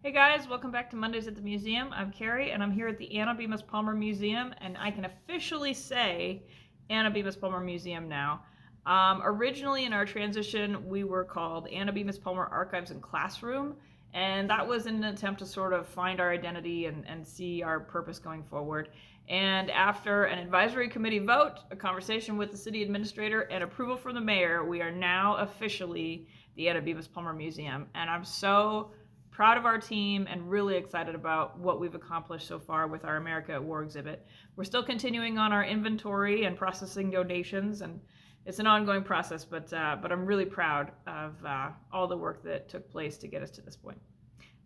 Hey guys, welcome back to Mondays at the Museum. I'm Carrie and I'm here at the Anna Bemis Palmer Museum, and I can officially say Anna Bemis Palmer Museum now. Originally in our transition, we were called Anna Bemis Palmer Archives and Classroom, and that was in an attempt to sort of find our identity and see our purpose going forward. And after an advisory committee vote, a conversation with the city administrator, and approval from the mayor, we are now officially the Anna Bemis Palmer Museum. And I'm so proud of our team and really excited about what we've accomplished so far with our America at War exhibit. We're still continuing on our inventory and processing donations, and it's an ongoing process, but I'm really proud of all the work that took place to get us to this point.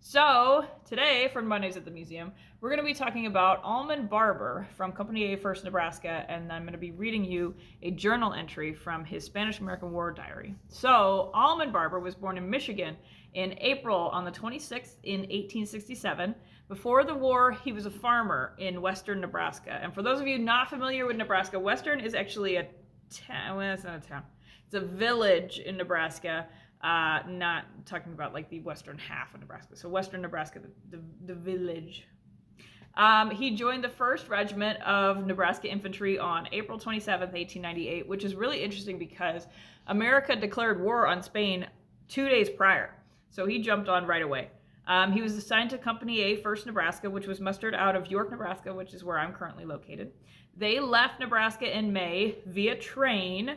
So today, for Mondays at the Museum, we're going to be talking about Almon Barber from Company A, 1st Nebraska, and I'm going to be reading you a journal entry from his Spanish-American War diary. So Almon Barber was born in Michigan in April on the 26th in 1867. Before the war, he was a farmer in western Nebraska. And for those of you not familiar with Nebraska, western is actually a town. Well, it's not a town. It's a village in Nebraska. Not talking about like the western half of Nebraska. So western Nebraska, the village. He joined the 1st Regiment of Nebraska Infantry on April 27th, 1898, which is really interesting because America declared war on Spain 2 days prior. So he jumped on right away. He was assigned to Company A, 1st Nebraska, which was mustered out of York, Nebraska, which is where I'm currently located. They left Nebraska in May via train,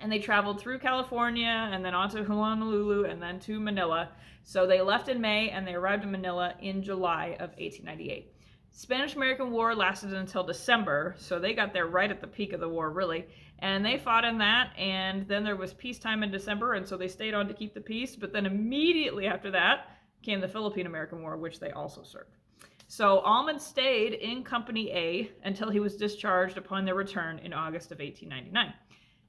and they traveled through California and then on to Honolulu and then to Manila. So they left in May and they arrived in Manila in July of 1898. Spanish-American War lasted until December, so they got there right at the peak of the war, really. And they fought in that, and then there was peacetime in December, and so they stayed on to keep the peace. But then immediately after that came the Philippine-American War, which they also served. So Almon stayed in Company A until he was discharged upon their return in August of 1899.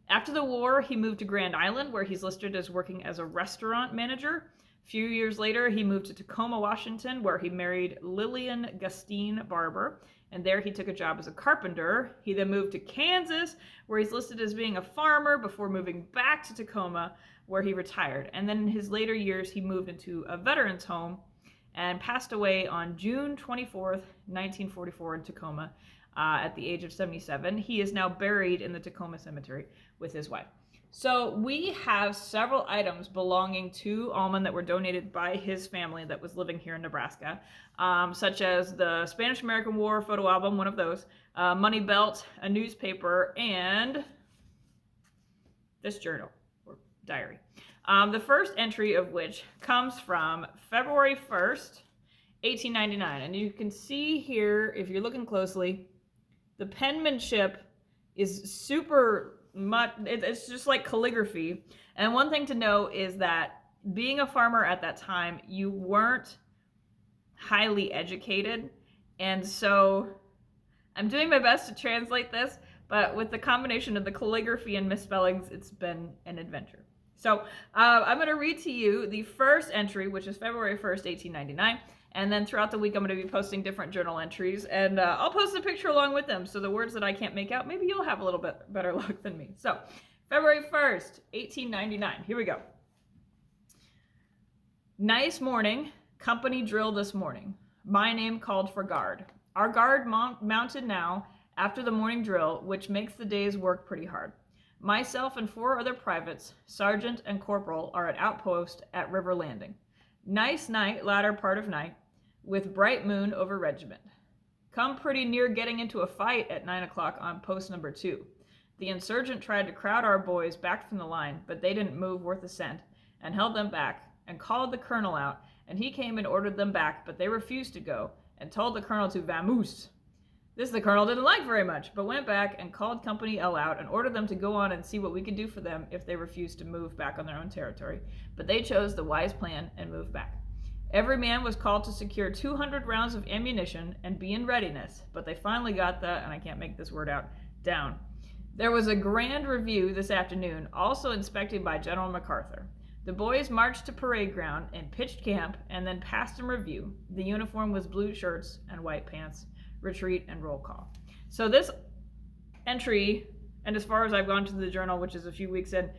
After the war, he moved to Grand Island, where he's listed as working as a restaurant manager. A few years later, he moved to Tacoma, Washington, where he married Lillian Gustine Barber, and there he took a job as a carpenter. He then moved to Kansas, where he's listed as being a farmer, before moving back to Tacoma, where he retired. And then in his later years, he moved into a veteran's home and passed away on June 24th, 1944 in Tacoma at the age of 77. He is now buried in the Tacoma Cemetery with his wife. So we have several items belonging to Almon that were donated by his family that was living here in Nebraska, such as the Spanish-American War photo album, one of those, money belt, a newspaper, and this journal or diary. The first entry of which comes from February 1st, 1899. And you can see here, if you're looking closely, the penmanship is super much, it's just like calligraphy. And one thing to know is that being a farmer at that time, you weren't highly educated. And so I'm doing my best to translate this, but with the combination of the calligraphy and misspellings, it's been an adventure. So I'm going to read to you the first entry, which is February 1st, 1899. And then throughout the week, I'm going to be posting different journal entries, and I'll post a picture along with them. So the words that I can't make out, maybe you'll have a little bit better luck than me. So February 1st, 1899. Here we go. Nice morning. Company drill this morning. My name called for guard. Our guard mounted now after the morning drill, which makes the day's work pretty hard. Myself and 4 other privates, sergeant and corporal, are at outpost at River Landing. Nice night, latter part of night, with bright moon over regiment. Come pretty near getting into a fight at 9 o'clock on post number 2. The insurgent tried to crowd our boys back from the line, but they didn't move worth a cent, and held them back, and called the colonel out, and he came and ordered them back, but they refused to go, and told the colonel to vamoose. This the colonel didn't like very much, but went back and called Company L out and ordered them to go on and see what we could do for them if they refused to move back on their own territory. But they chose the wise plan and moved back. Every man was called to secure 200 rounds of ammunition and be in readiness, but they finally got the, and I can't make this word out, down. There was a grand review this afternoon, also inspected by General MacArthur. The boys marched to parade ground and pitched camp and then passed in review. The uniform was blue shirts and white pants. Retreat and roll call. So this entry, and as far as I've gone to the journal, which is a few weeks in,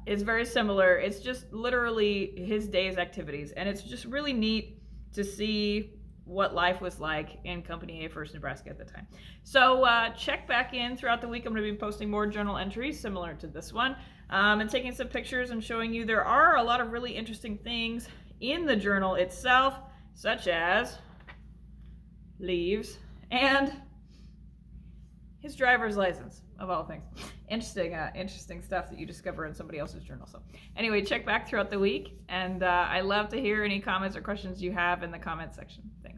it's very similar. It's just literally his day's activities, and it's just really neat to see what life was like in Company A, 1st Nebraska at the time. So check back in throughout the week. I'm going to be posting more journal entries similar to this one, and taking some pictures and showing you there are a lot of really interesting things in the journal itself, such as leaves and his driver's license, of all things. Interesting stuff that you discover in somebody else's journal. So anyway, check back throughout the week, and I love to hear any comments or questions you have in the comment section. Thanks.